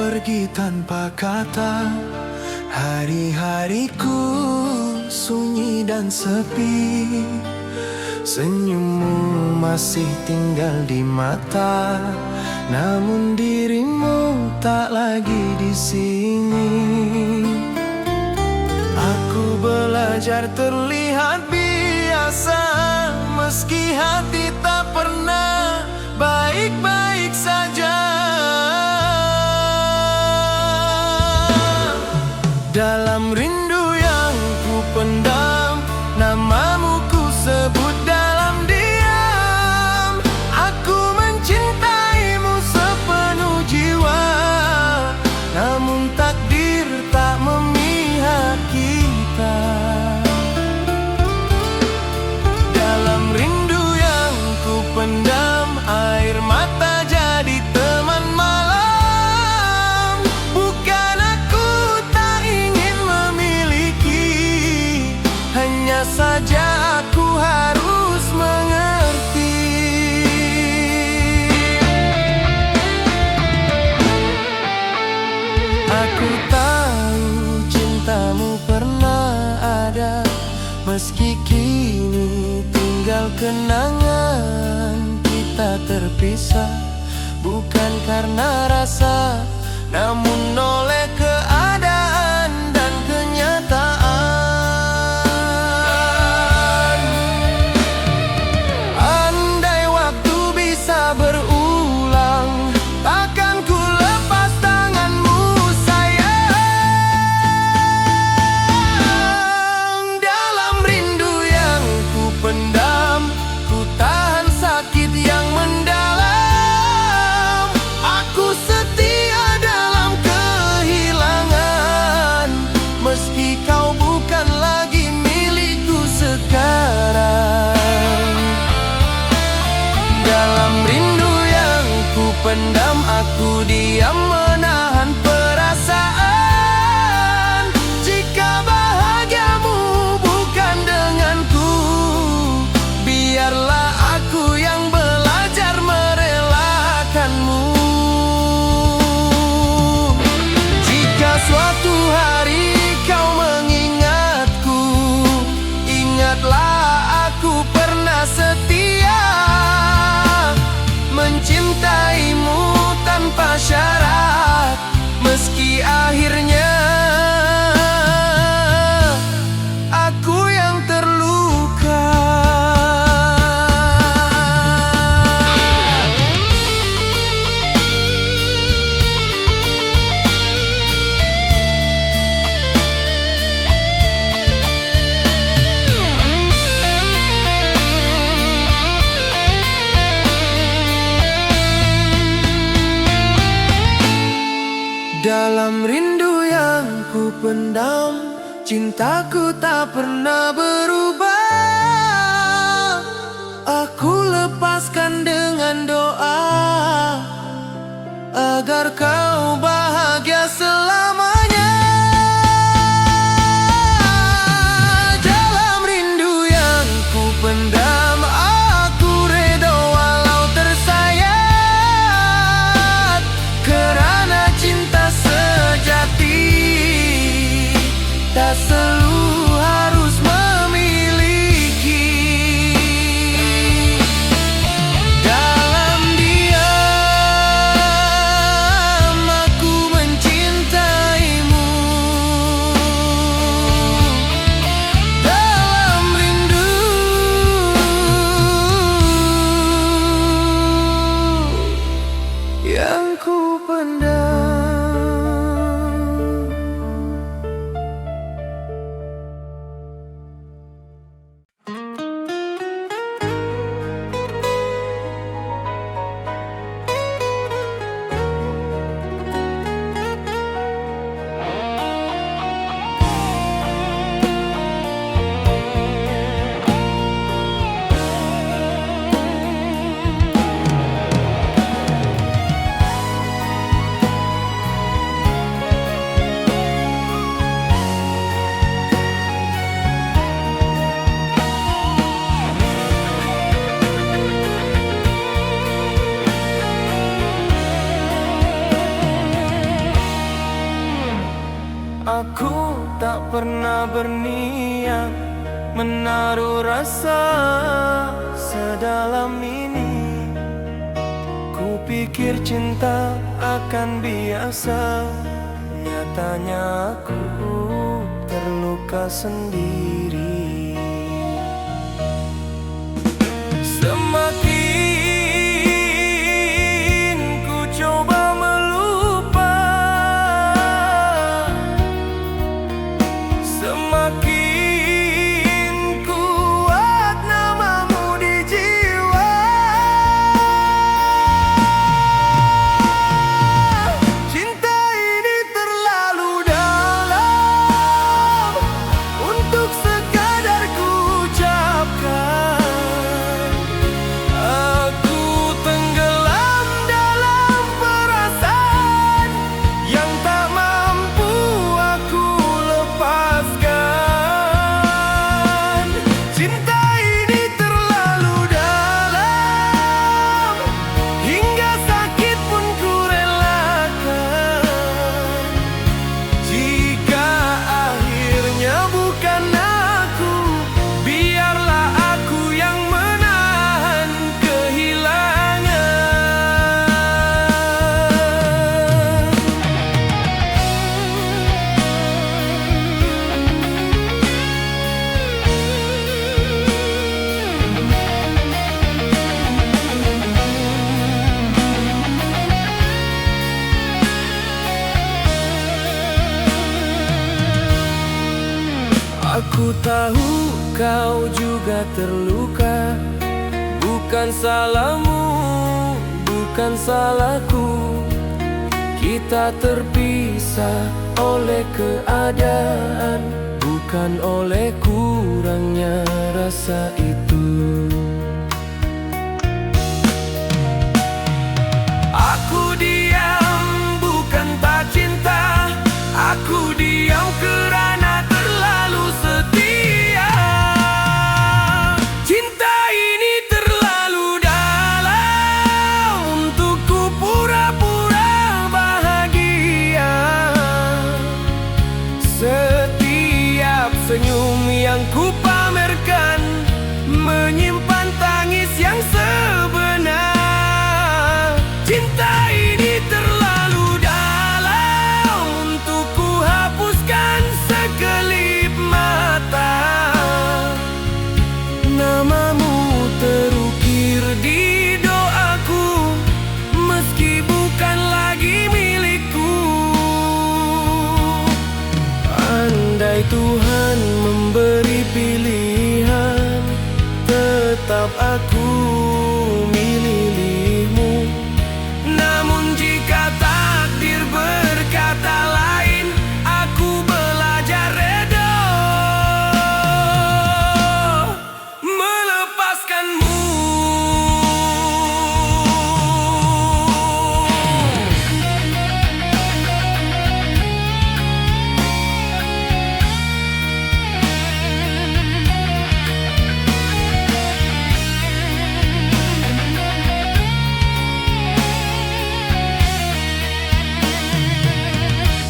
pergi tanpa kata. Hari-hariku sunyi dan sepi. Senyummu masih tinggal di mata, namun dirimu tak lagi di sini. Aku belajar terlihat biasa, meski hati tak pernah baik-baik saja. Dalam rindu yang ku pendam, namamu ku sebut dalam diam. Aku mencintaimu sepenuh jiwa, namun takdir tak memihak kita. Dalam rindu yang ku pendam, air mata jadi teman malam. Bukan aku tak ingin memiliki, hanya saja aku harus mengerti. Aku tahu cintamu pernah ada, meski kini tinggal kenangan. Kita terpisah bukan karena rasa, namun oleh keadaan dan kenyataan. Andai waktu bisa berulang, takkan ku lepas tanganmu sayang. Dalam rindu yang ku pendam, ku tahan sakit yang mendalam. Aku setia dalam kehilangan, meski kau bukan lagi milikku sekarang. Dalam rindu yang ku pendam, aku diam menahan perasaan. Jika bahagiamu bukan denganku, biarlah aku yang belajar merelakanmu. Jika suatu hari kau mengingatku, ingatlah aku pernah setia, mencintaimu tanpa syarat, meski akhirnya aku yang terluka. Dalam rindu yang ku pendam, cintaku tak pernah berubah. Aku lepaskan dengan doa, agar kau bahagia selamanya. Dalam rindu yang ku pendam, aku reda walau tersayat, kerana cinta sejati tak selalu harus memiliki. Dalam diam aku mencintaimu, dalam rindu menaruh rasa sedalam ini. Kupikir cinta akan biasa, nyatanya aku terluka sendiri. Semakin ku coba melupa, semakin kuat namamu di jiwa. Cinta ini terlalu dalam untuk sekadar ku ucapkan. Aku tenggelam dalam perasaan yang tak mampu aku lepaskan. Cinta ini terlalu dalam, hingga sakit pun ku relakan. Jika akhirnya bukan aku, biarlah aku yang menahan kehilangan. Aku tahu kau juga terluka. Bukan salahmu, bukan salahku. Kita terpisah oleh keadaan, bukan oleh kurangnya rasa itu. Aku diam bukan tak cinta, aku diam karena terlalu setia. Cinta ini terlalu dalam untuk ku pura-pura bahagia. Setiap senyum yang ku pamerkan menyimpan tangis yang sebenar. Cinta ini terlalu dalam untuk ku hapuskan sekelip mata. Namamu terukir di doaku, meski bukan lagi milikku. Andai Tuhan memberi pilihan, tetap aku milihmu. Namun jika takdir berkata lain, aku belajar redha melepaskanmu.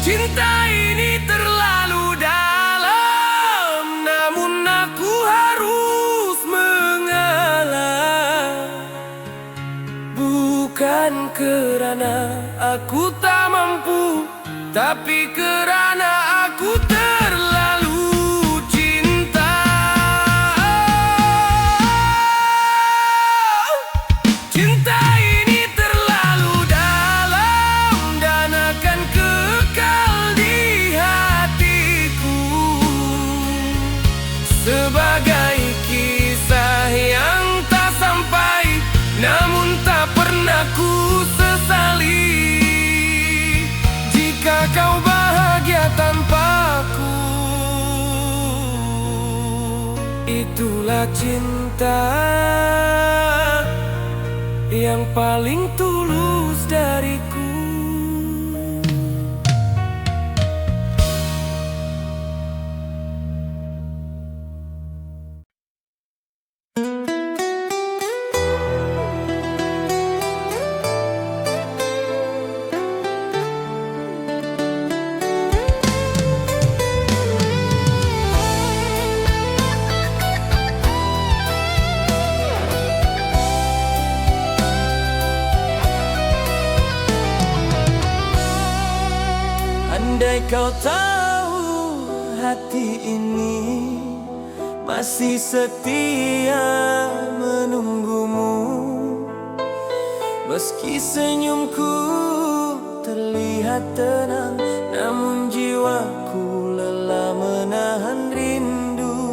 Cinta ini terlalu dalam, namun aku harus mengalah. Bukan kerana aku tak mampu, tapi kerana aku terlalu cinta. Cinta ini terlalu dalam dan akan kekal di hatiku sebagai kisah yang tak sampai, namun tak pernah ku sesali. Jika kau bahagia tanpaku, itulah cinta yang paling tulus dariku. kau tahu hati ini masih setia menunggumu, meski senyumku terlihat tenang, namun jiwaku lelah menahan rindu.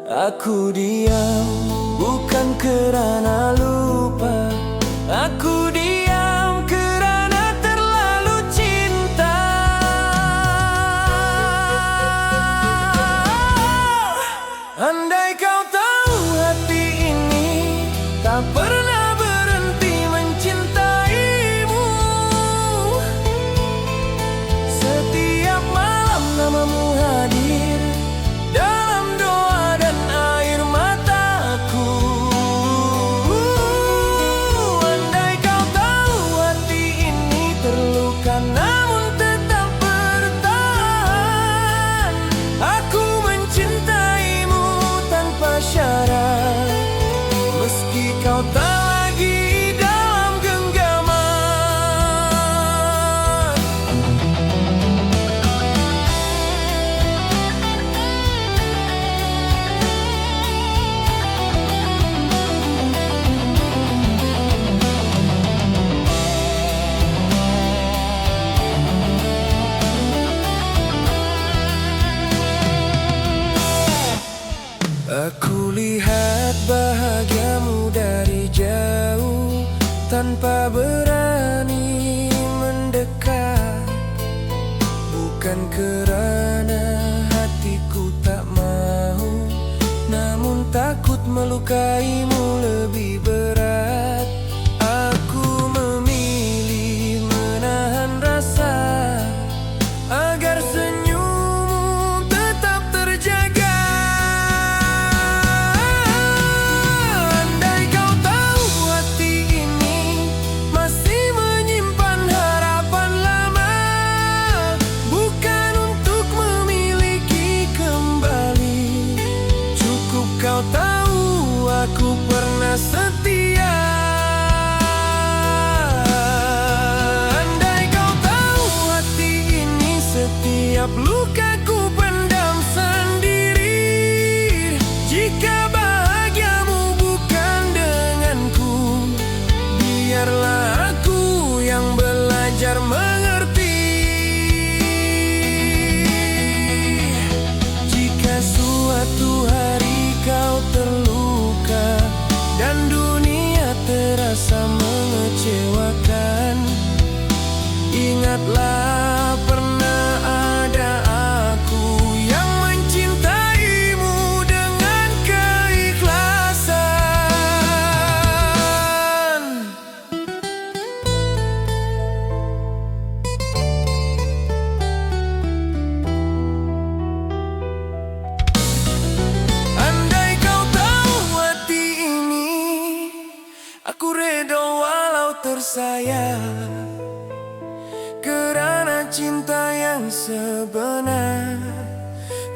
Aku diam bukan kerana lupa, aku diam kerana terlalu cinta. Andai kau tahu hati ini tak pernah berhenti mencintaimu. Setiap malam namamu hadir dalam doa dan air mataku. Andai kau tahu hati ini terluka namun tetap bertahan, aku mencintaimu tanpa syarat, meski kau tak lagi dalam genggaman. Aku lihat bahagiamu dari jauh tanpa berani mendekat, bukan kerana hatiku tak mau, namun takut melukaimu lebih berat. Aku memilih menahan rasa agar senyummu tetap terjaga. Andai kau tahu hati ini masih menyimpan harapan lama, bukan untuk memiliki kembali. Cukup kau tahu aku pernah setia. Andai kau tahu hati ini setiap lukaku pendam sendiri. Jika bahagiamu bukan denganku, biarlah aku yang belajar mengerti. Jika suatu hari kau terluka dan dunia terasa mengecewakan, ingatlah pernah ada aku yang mencintaimu dengan keikhlasan. Andai kau tahu hati ini, aku reda walau tersayang, kerana cinta yang sebenar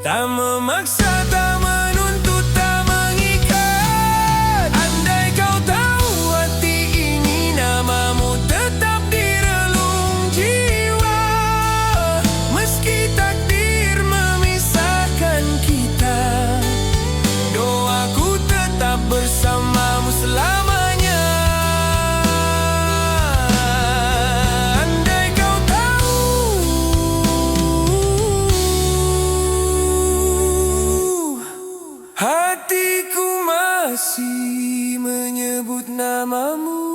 tak memaksa, tak menuntut, tak mengikat. Andai kau tahu hati ini namamu tetap di relung jiwa, meski takdir memisahkan kita, doaku tetap bersamamu selamanya. Andai kau tahu hatiku masih menyebut namamu.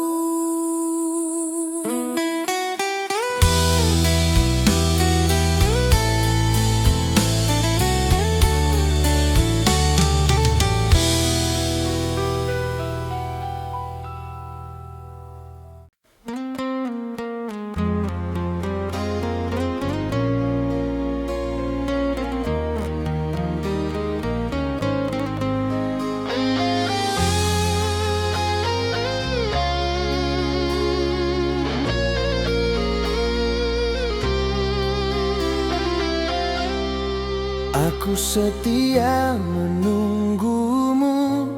Aku setia menunggumu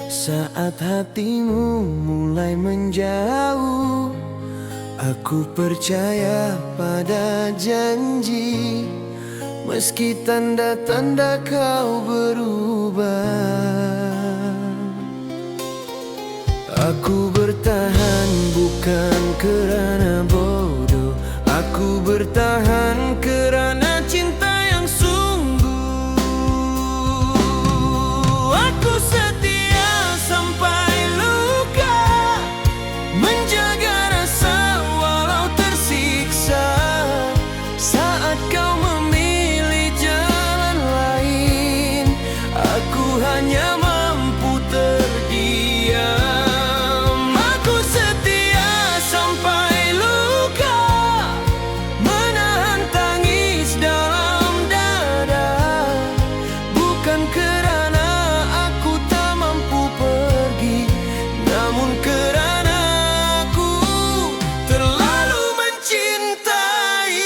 saat hatimu mulai menjauh. Aku percaya pada janji, meski tanda-tanda kau berubah. Aku bertahan bukan kerana bodoh, aku bertahan kerana cinta yang sungguh. Aku setia sampai luka, menjaga rasa walau tersiksa. Saat kau memilih jalan lain, aku hanya mampu terdiam. Aku setia sampai luka, menahan tangis dalam dada. Bukan kerana aku tak mampu pergi, namun kerana aku terlalu mencintai.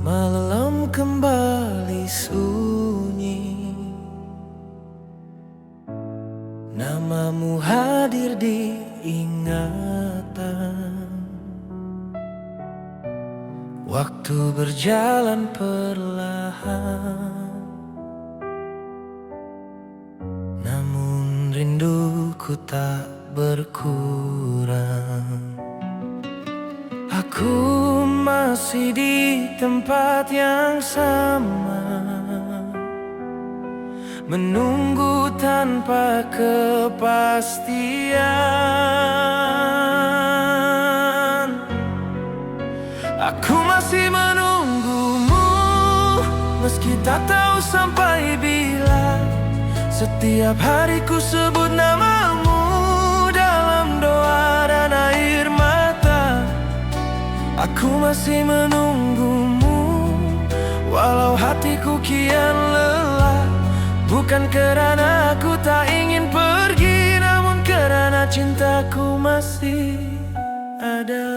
Malam kembali sunyi, namamu hadir di ingatan. Waktu berjalan perlahan, namun rinduku tak berkurang. Aku masih di tempat yang sama, menunggu tanpa kepastian. Aku masih menunggumu, meski tak tahu sampai bila. Setiap hari ku sebut namamu dalam doa dan air mata. Aku masih menunggumu, walau hatiku kian lelah. Bukan kerana aku tak ingin pergi, namun kerana cintaku masih ada.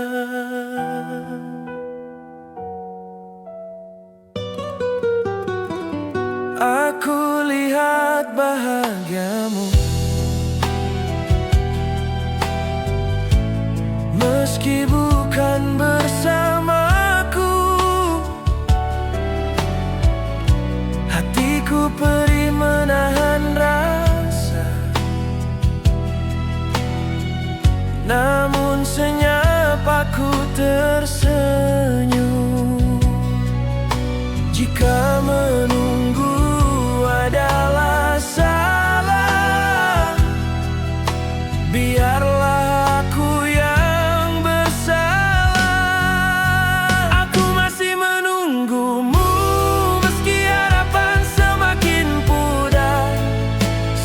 Aku lihat bahagiamu, meski bukan bersamaku. Hatiku perih menahan rasa, namun senyap aku tersenyum. Jika menunggu adalah salah, biarlah aku yang bersalah. Aku masih menunggumu, meski harapan semakin pudar.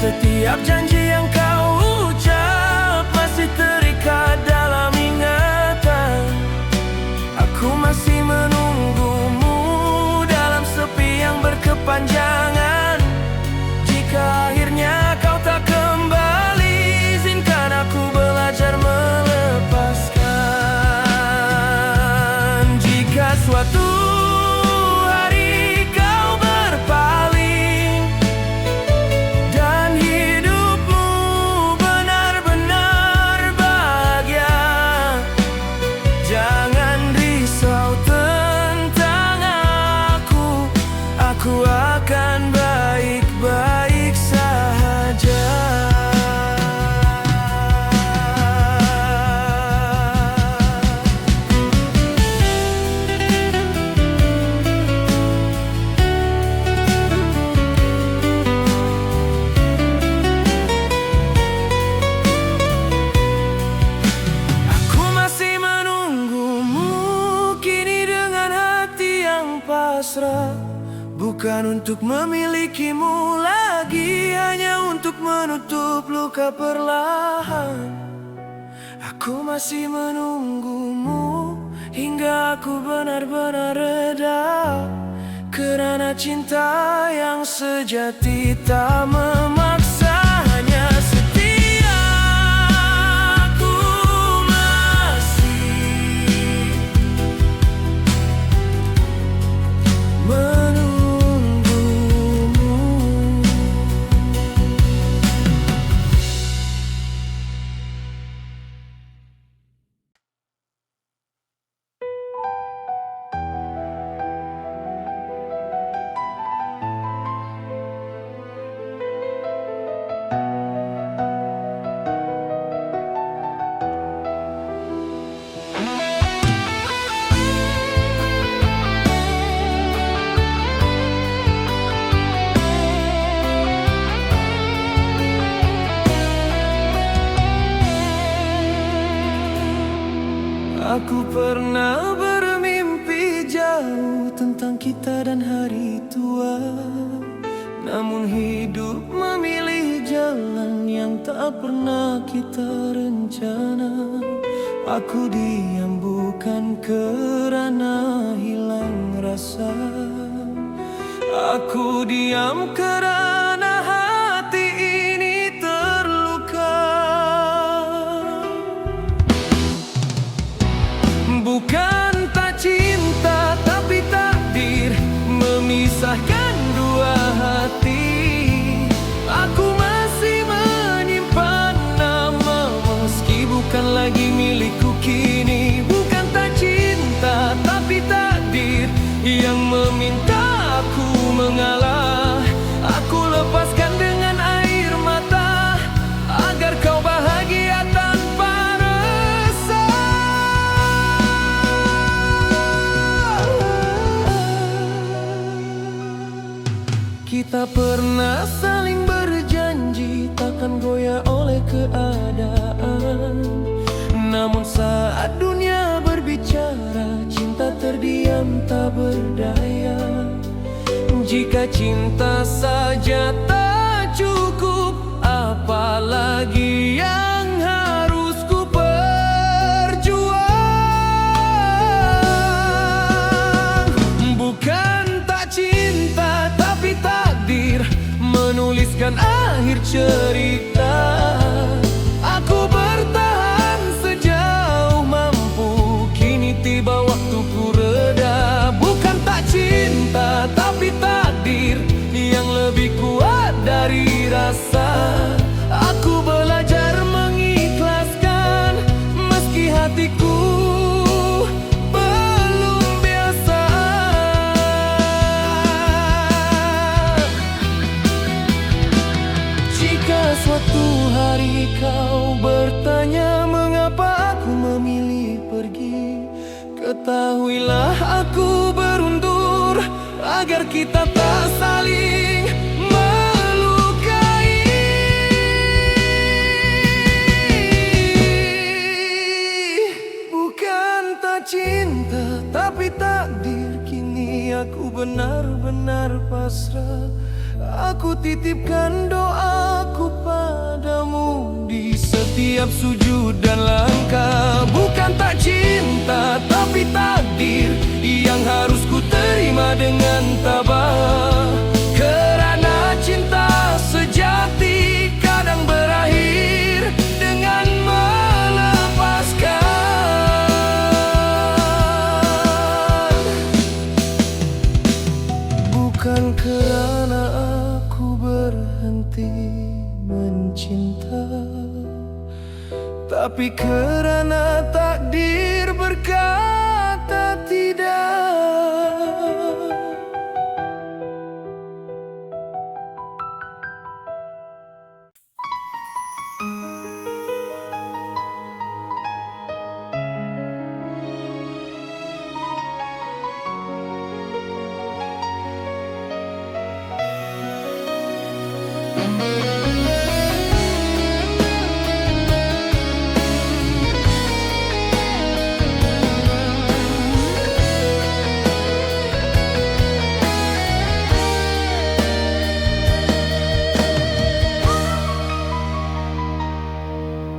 Setiap janji yang kau ucap masih terikat dalam ingatan. Aku masih menunggumu dalam sepi yang berkepanjangan. Jika akhirnya kau tak kembali, izinkan aku belajar melepaskan. Jika suatu hari kau berpaling dan hidupmu benar-benar bahagia, jangan risau tentang aku akan baik-baik saja. Aku masih menunggumu kini dengan hati yang pasrah. Bukan untuk memilikimu lagi, hanya untuk menutup luka perlahan. Aku masih menunggumu hingga aku benar-benar reda. Kerana cinta yang sejati tak memaksa, hanya setia aku masih menunggumu. Aku pernah bermimpi jauh tentang kita dan hari tua, namun hidup memilih jalan yang tak pernah kita rencana. Aku diam bukan kerana hilang rasa, aku diam kerana hati ini terluka. Bukan tak cinta, tapi takdir memisahkan dua hati. Aku masih menyimpan nama meski bukan lagi milikku kini. Bukan tak cinta, tapi takdir yang meminta aku mengalah. Aku lepaskan dengan air mata agar kau bahagia tanpa resah. Kita pernah saling berjanji takkan goyah oleh keadaan, namun saat dunia berbicara, cinta terdiam tak berdaya. Jika cinta saja tak cukup, apalagi yang harus ku perjuang. Bukan tak cinta, tapi takdir menuliskan akhir cerita. Aku bertahan sejauh mampu, kini tiba waktuku reda. Bukan tak cinta, tapi takdir yang lebih kuat dari rasa. Aku belajar mengikhlaskan meski hatiku belum biasa. Jika suatu hari kau bertanya mengapa aku memilih pergi, ketahuilah aku berundur agar kita tak saling melukai. Bukan tak cinta, tapi takdir, kini aku benar-benar pasrah. Aku titipkan doaku padamu di setiap sujud dan langkah. Bukan tak cinta, tapi takdir yang harus ku terima dengan tabah. Kerana cinta sejati kadang berakhir dengan melepaskan. Bukan kerana aku berhenti mencinta, tapi kerana takdir berkata tidak.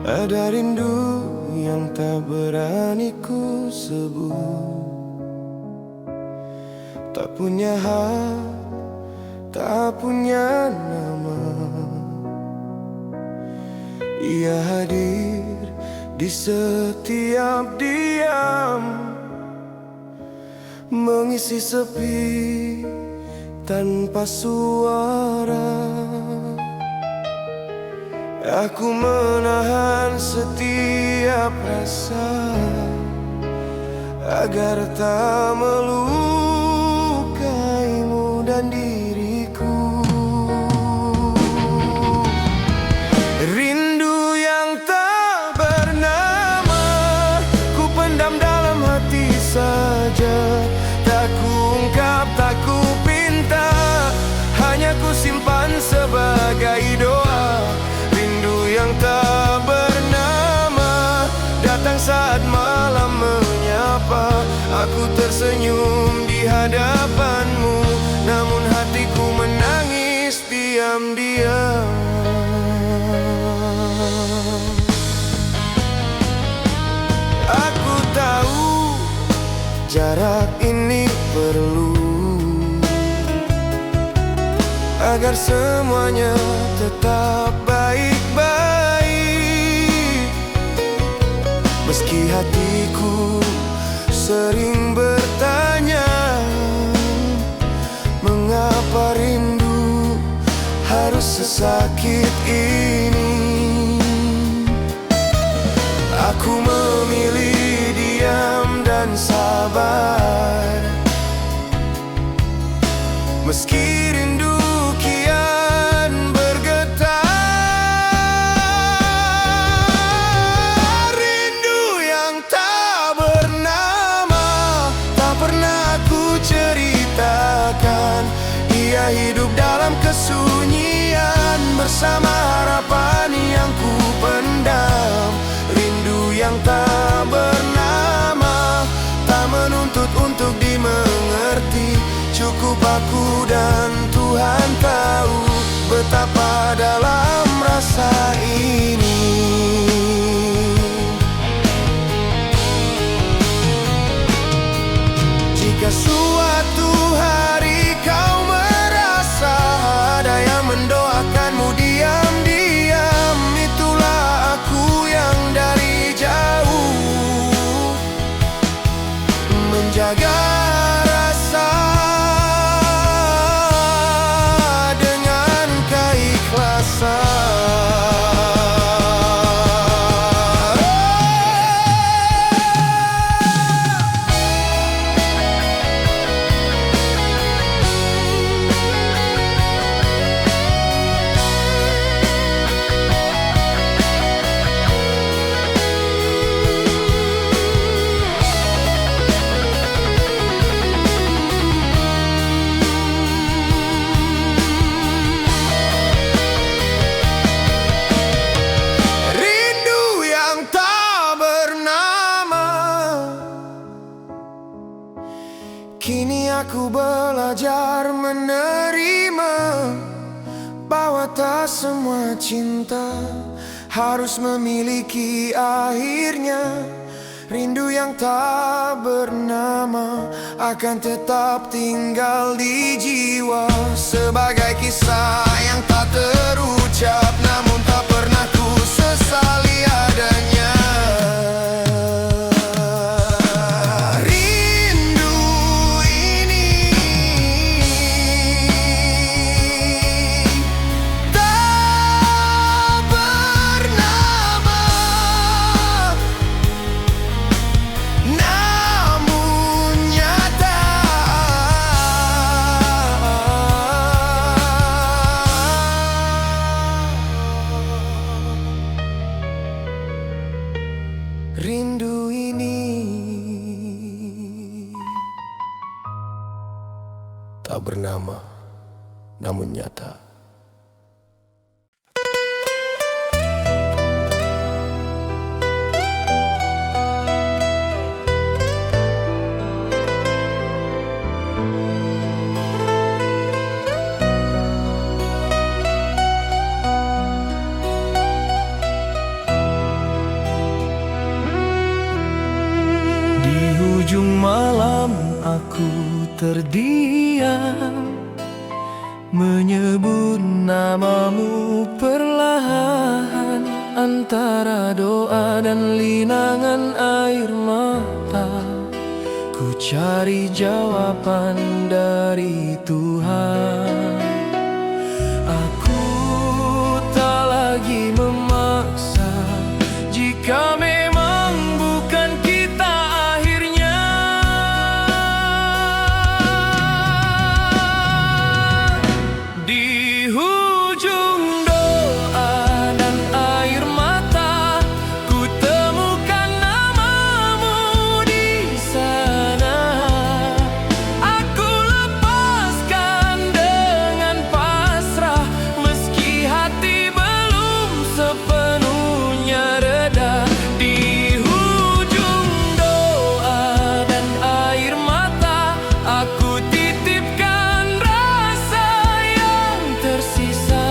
Ada rindu yang tak berani ku sebut, tak punya hak, tak punya nama. Ia hadir di setiap diam, mengisi sepi tanpa suara. Aku menahan setiap rasa agar tak melukaimu dan diriku. Rindu yang tak bernama ku pendam dalam hati saja, tak kuungkap, tak ku pinta, hanya ku simpan sebagai doa. Yang tak bernama datang saat malam menyapa. Aku tersenyum di hadapanmu, namun hatiku menangis diam-diam. Aku tahu jarak ini perlu agar semuanya tetap baik-baik. Meski hatiku sering bertanya, mengapa rindu harus sesakit ini? Aku memilih diam dan sabar, meski rindu kian bergetar. Rindu yang tak bernama tak pernah ku ceritakan. Ia hidup dalam kesunyian bersama harapan yang ku pendam. Rindu yang tak bernama tak menuntut untuk dimengerti. Cukup aku dan Tuhan tahu betapa dalam rasa ini. Jika suatu hari kau merasa ada yang mendoakanmu diam-diam, itulah aku yang dari jauh menjaga rasa dengan keikhlasan. Kini aku belajar menerima bahwa tak semua cinta harus memiliki akhirnya. Rindu yang tak bernama akan tetap tinggal di jiwa, sebagai kisah yang tak terucap namun tak pernah ku sesali adanya. Rindu ini tak bernama namun nyata. aku terdiam, menyebut namamu perlahan antara doa dan linangan air mata. Ku cari jawaban dari Tuhan. Aku tak lagi memaksa jika memang bukan kita akhirnya. Di ujung doa dan air mata, ku temukan namamu di sana. Aku lepaskan dengan pasrah, meski hati belum sepenuhnya reda. Di ujung doa dan air mata, aku titipkan rasa yang tersisa.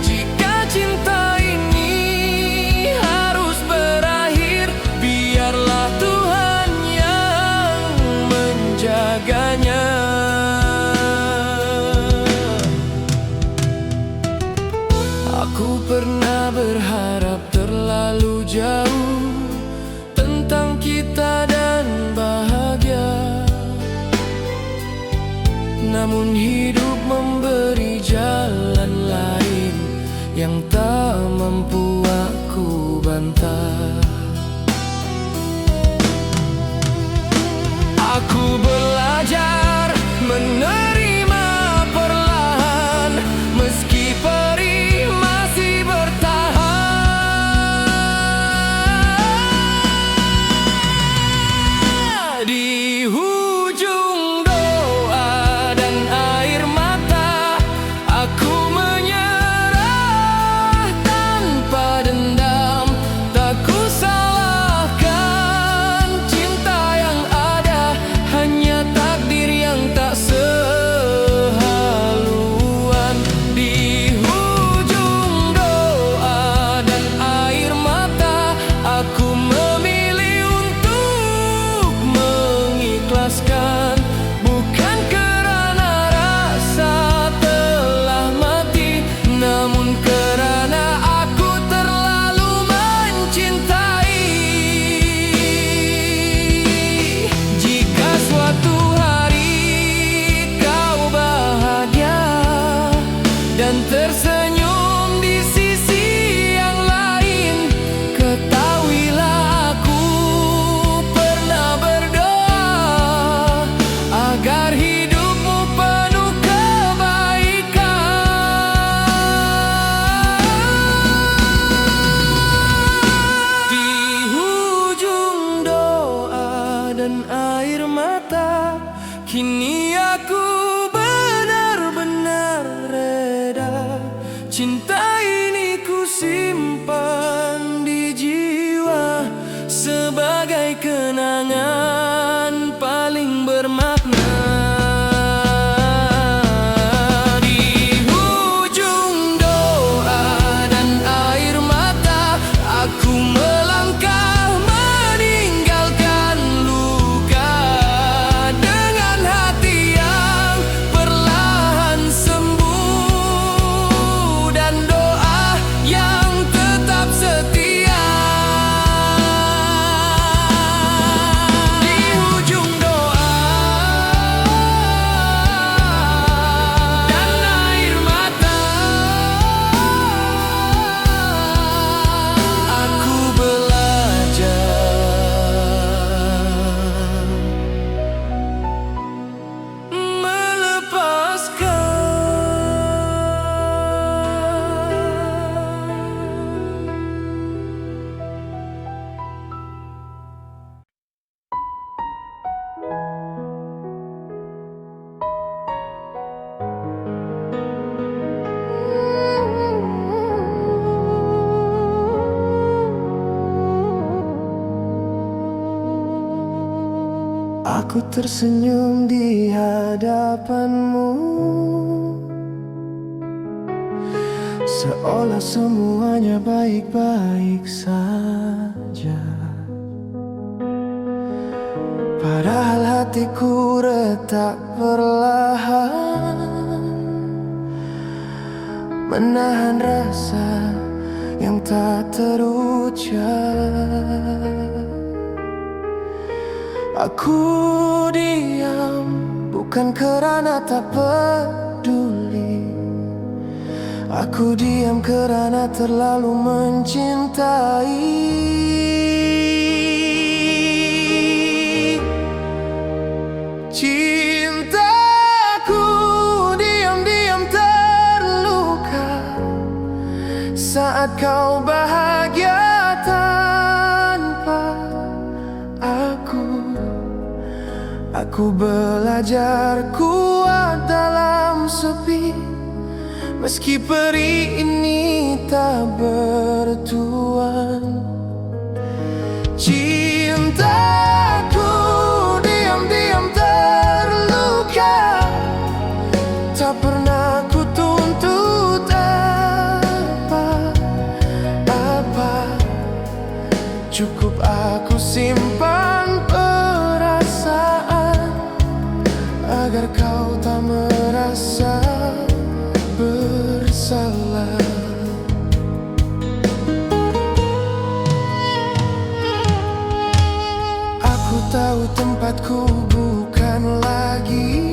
Jika cinta ini harus berakhir, biarlah Tuhan yang menjaganya. Aku pernah berharap terlalu jauh tentang kita dan bahagia, namun hidup memberi jalan lain yang tak mampu aku bantah. Aku belajar menerima perlahan, meski perih masih bertahan. Di ujung doa dan air mata, aku menyerah tanpa dendam. Tak ku salahkan cinta yang ada, hanya takdir yang tak sehaluan. Di ujung doa dan air mata, aku memilih untuk mengikhlaskan, bukan kerana rasa telah mati, namun kerana aku terlalu mencintai. Jika suatu hari kau bahagia dan tersenyum di sisi yang lain, ketahuilah aku pernah berdoa agar hidupmu penuh kebaikan. Di ujung doa dan air mata, kini aku benar-benar reda. Cinta ini ku simpan di jiwa sebagai kenangan paling bermakna. Di ujung doa dan air mata, aku melangkah meninggalkan luka, dengan hati yang perlahan sembuh dan doa yang tetap setia. Di ujung doa dan air mata, aku belajar Aku tersenyum di hadapanmu, seolah semuanya baik-baik saja. Padahal hatiku retak perlahan, menahan rasa yang tak terucap. Aku diam bukan karena tak peduli, aku diam karena terlalu mencintai. Cintaku diam-diam terluka saat kau bahagia tanpa aku. Aku belajar kuat dalam sepi, meski peri ini tak bertuan. Cintaku diam-diam terluka, tak pernah ku tuntut apa-apa. Cukup aku simpan perasaan agar kau tak merasa bersalah. Aku tahu tempatku bukan lagi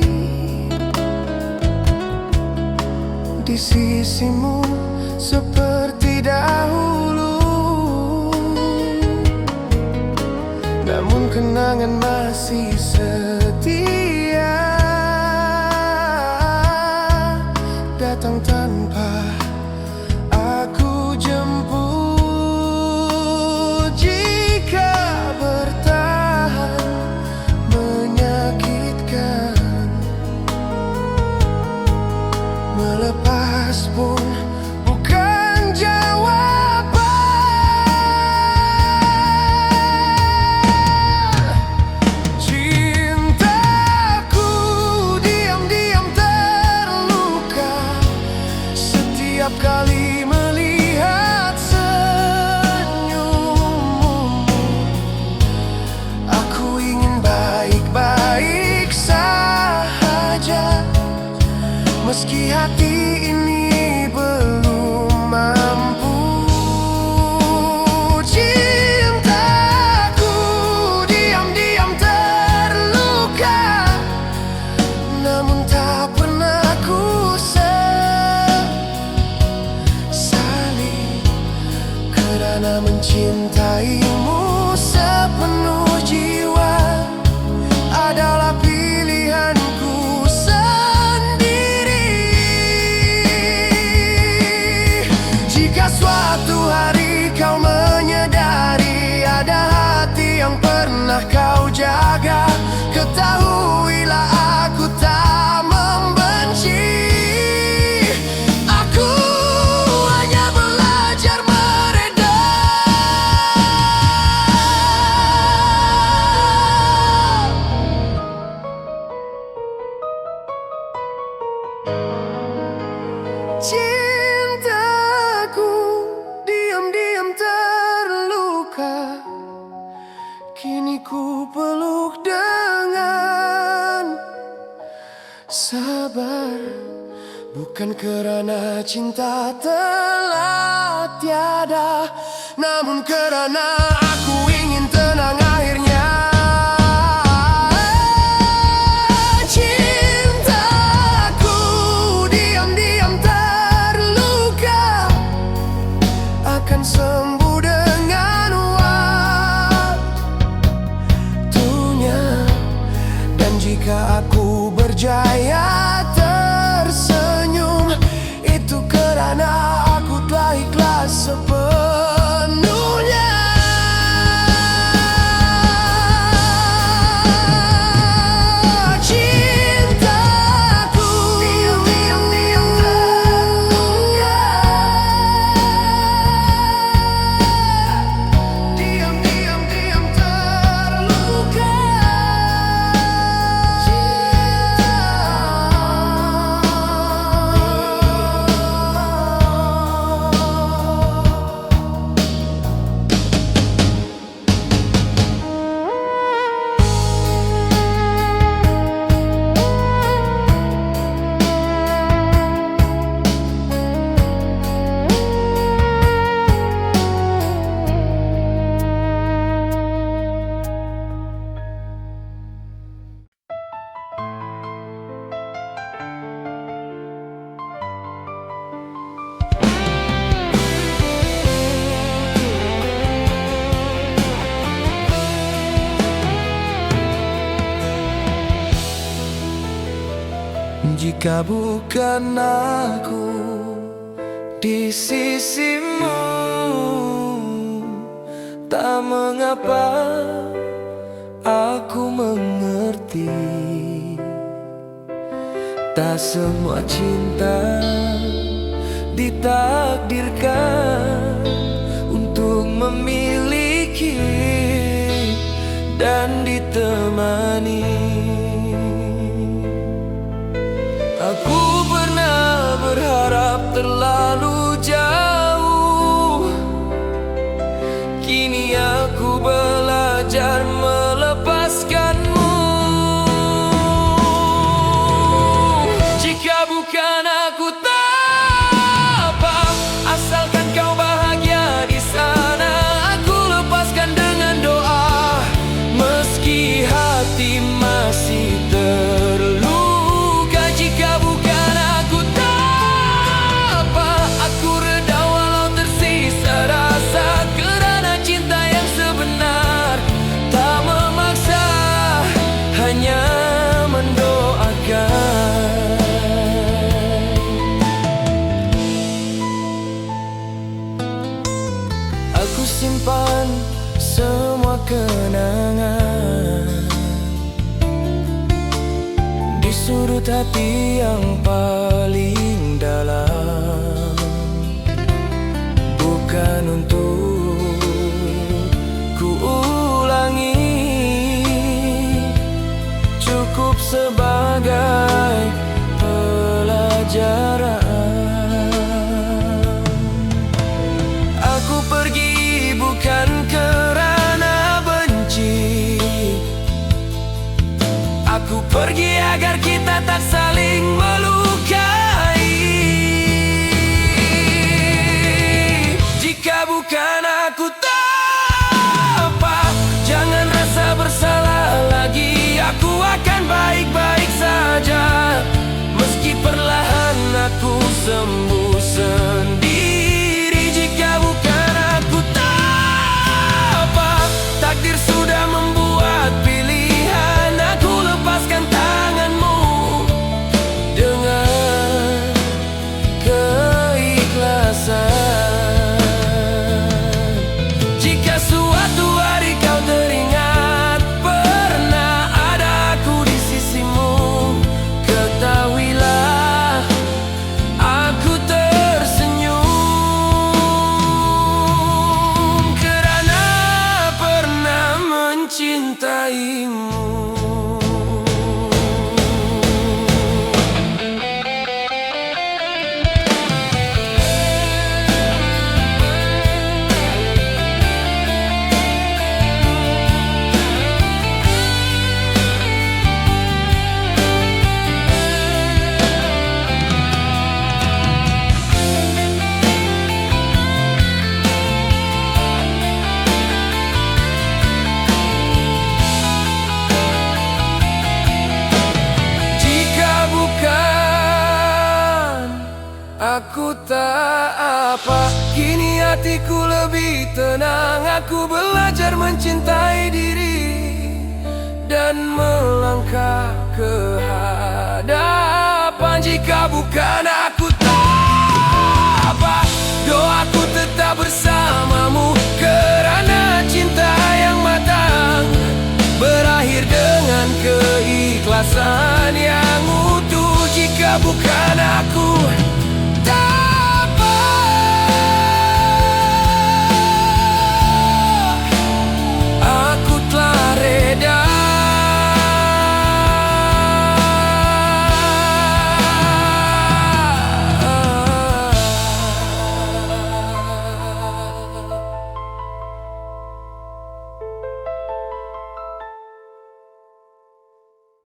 di sisimu seperti dahulu, namun kenangan masih setia datang tanpa aku jemput. Jika bertahan menyakitkan, melepas pun bukan jawaban. Cintaku diam-diam terluka setiap kali melihat senyummu. Aku ingin baik-baik saja, meski hati ini belum mampu. Cintaku diam-diam terluka, namun tak pernah ku sesali, karena mencintaimu sepenuh jiwa adalah pilihanku sendiri. Jika suatu hari kau menyadari ada hati yang pernah kau jaga, ketahuilah aku tak membenci. Aku hanya belajar mereda. Cintaku diam-diam terluka, kini ku peluk dengan sabar. Bukan karena cinta telah tiada, namun karena aku ingin tenang akhirnya. Cintaku diam-diam terluka, akan sembuh dengan waktunya. Dan jika aku berjaya tersenyum, itu karena aku telah ikhlas sepenuhnya. jika bukan aku di sisimu. Tak mengapa aku mengerti, tak semua cinta ditakdirkan untuk memiliki dan ditemani. Aku pernah berharap terlalu jauh, kini aku belajar melepaskanmu. Jika bukan aku tak apa, asalkan kau bahagia di sana, aku lepaskan dengan doa. Meski hati masih terluka, jika bukan aku tak apa, aku reda walau tersisa rasa. Kerana cinta yang sebenar tak memaksa, hanya mendoakan. Aku simpan semua kenangan di sudut hati yang paling dalam, bukan untuk ku ulangi, cukup sebagai pelajaran. Aku pergi bukan kerana benci, aku pergi agar kita tak saling melukai. Jika bukan aku tak apa, jangan rasa bersalah lagi. Aku akan baik-baik saja, meski perlahan aku sembuh sendiri. Jika bukan aku tak apa, takdir sudah membuat pilihan. Aku lepaskan tanganmu dengan keikhlasan. Jika suatu hari kau teringat pernah ada aku di sisimu, ketahuilah aku tersenyum kerana pernah mencintaimu. Aku tak apa, kini hatiku lebih tenang. Aku belajar mencintai diri dan melangkah ke hadapan. Jika bukan aku tak apa, doaku tetap bersamamu. Kerana cinta yang matang berakhir dengan keikhlasan yang utuh. Jika bukan